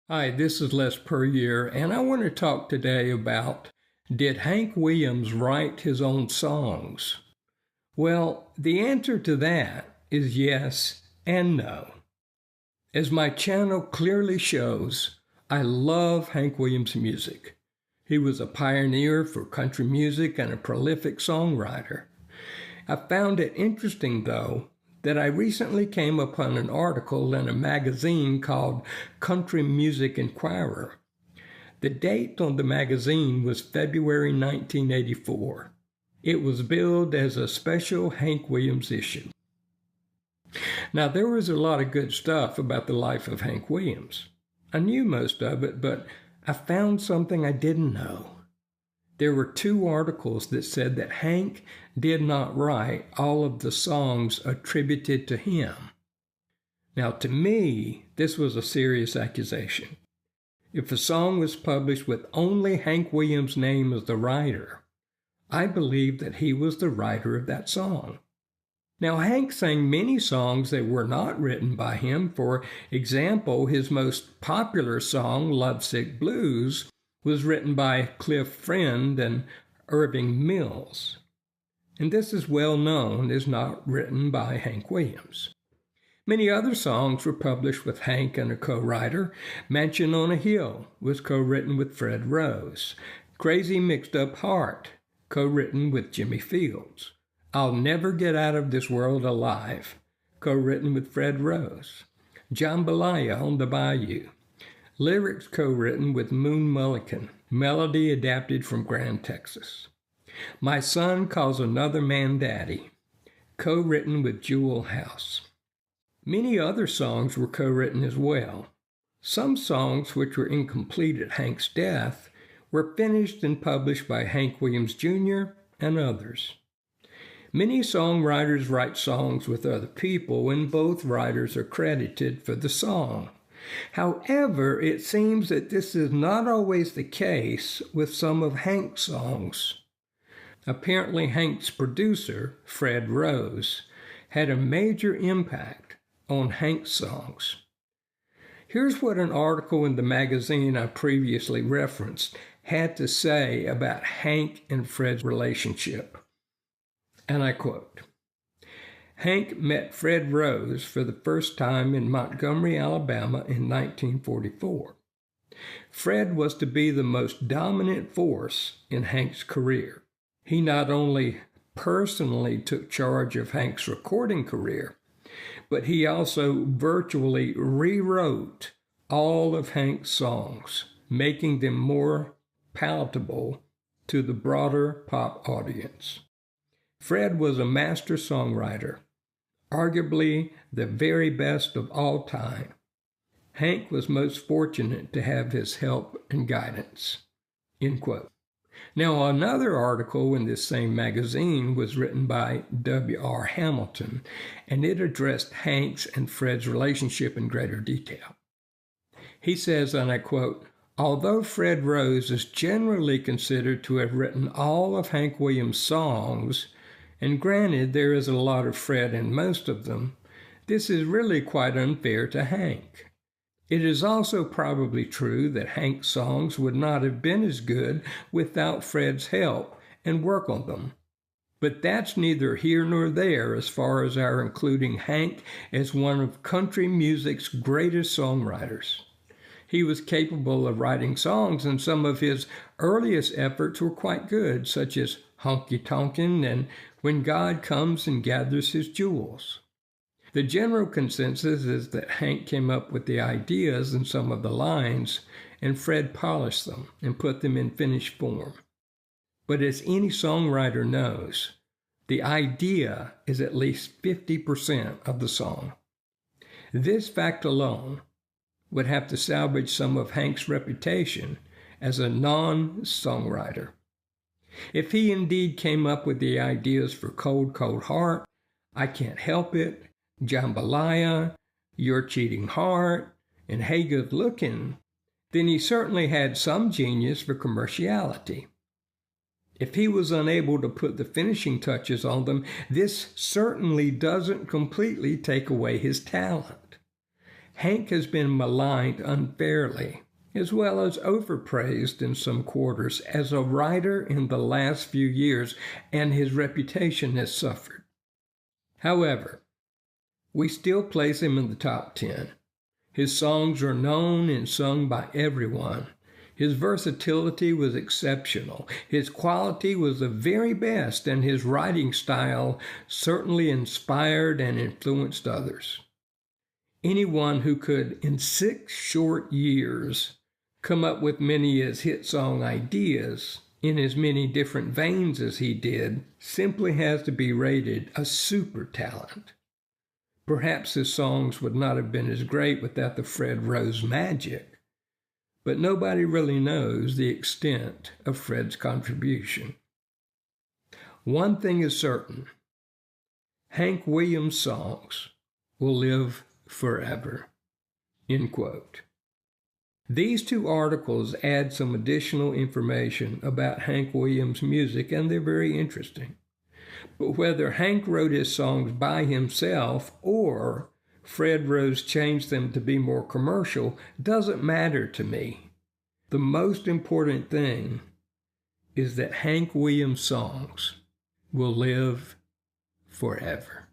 Hi, this is Les Year, and I want to talk today about, did Hank Williams write his own songs? Well, the answer to that is yes and no. As my channel clearly shows, I love Hank Williams' music. He was a pioneer for country music and a prolific songwriter. I found it interesting, though, that I recently came upon an article in a magazine called Country Music Inquirer. The date on the magazine was February 1984. It was billed as a special Hank Williams issue. Now, there was a lot of good stuff about the life of Hank Williams. I knew most of it, but I found something I didn't know. There were two articles that said that Hank did not write all of the songs attributed to him. Now, to me, this was a serious accusation. If a song was published with only Hank Williams' name as the writer, I believe that he was the writer of that song. Now, Hank sang many songs that were not written by him. For example, his most popular song, Lovesick Blues, was written by Cliff Friend and Irving Mills. And this is well known as not written by Hank Williams. Many other songs were published with Hank and a co-writer. Mansion on a Hill was co-written with Fred Rose. Crazy Mixed Up Heart, co-written with Jimmy Fields. I'll Never Get Out of This World Alive, co-written with Fred Rose. Jambalaya on the Bayou. Lyrics co-written with Moon Mullican, melody adapted from Grand, Texas. My Son Calls Another Man Daddy, co-written with Jewel House. Many other songs were co-written as well. Some songs which were incomplete at Hank's death were finished and published by Hank Williams Jr. and others. Many songwriters write songs with other people, and both writers are credited for the song. However, it seems that this is not always the case with some of Hank's songs. Apparently, Hank's producer, Fred Rose, had a major impact on Hank's songs. Here's what an article in the magazine I previously referenced had to say about Hank and Fred's relationship. And I quote, Hank met Fred Rose for the first time in Montgomery, Alabama in 1944. Fred was to be the most dominant force in Hank's career. He not only personally took charge of Hank's recording career, but he also virtually rewrote all of Hank's songs, making them more palatable to the broader pop audience. Fred was a master songwriter, arguably the very best of all time. Hank was most fortunate to have his help and guidance. End quote. Now, another article in this same magazine was written by W.R. Hamilton, and it addressed Hank's and Fred's relationship in greater detail. He says, and I quote, although Fred Rose is generally considered to have written all of Hank Williams' songs, and granted there is a lot of Fred in most of them, this is really quite unfair to Hank. It is also probably true that Hank's songs would not have been as good without Fred's help and work on them. But that's neither here nor there as far as our including Hank as one of country music's greatest songwriters. He was capable of writing songs, and some of his earliest efforts were quite good, such as Honky Tonkin' and When God Comes and Gathers His Jewels. The general consensus is that Hank came up with the ideas and some of the lines, and Fred polished them and put them in finished form. But as any songwriter knows, the idea is at least 50% of the song. This fact alone would have to salvage some of Hank's reputation as a non-songwriter. If he indeed came up with the ideas for Cold, Cold Heart, I Can't Help It, Jambalaya, Your Cheating Heart, and Hey Good Lookin', then he certainly had some genius for commerciality. If he was unable to put the finishing touches on them, this certainly doesn't completely take away his talent. Hank has been maligned unfairly, as well as overpraised in some quarters as a writer in the last few years, and his reputation has suffered. However, we still place him in the top 10. His songs are known and sung by everyone. His versatility was exceptional. His quality was the very best, and his writing style certainly inspired and influenced others. Anyone who could, in 6 short years, come up with many as hit song ideas in as many different veins as he did simply has to be rated a super talent. Perhaps his songs would not have been as great without the Fred Rose magic, but nobody really knows the extent of Fred's contribution. One thing is certain: Hank Williams' songs will live forever. End quote. These 2 articles add some additional information about Hank Williams' music, and they're very interesting. But whether Hank wrote his songs by himself or Fred Rose changed them to be more commercial doesn't matter to me. The most important thing is that Hank Williams' songs will live forever.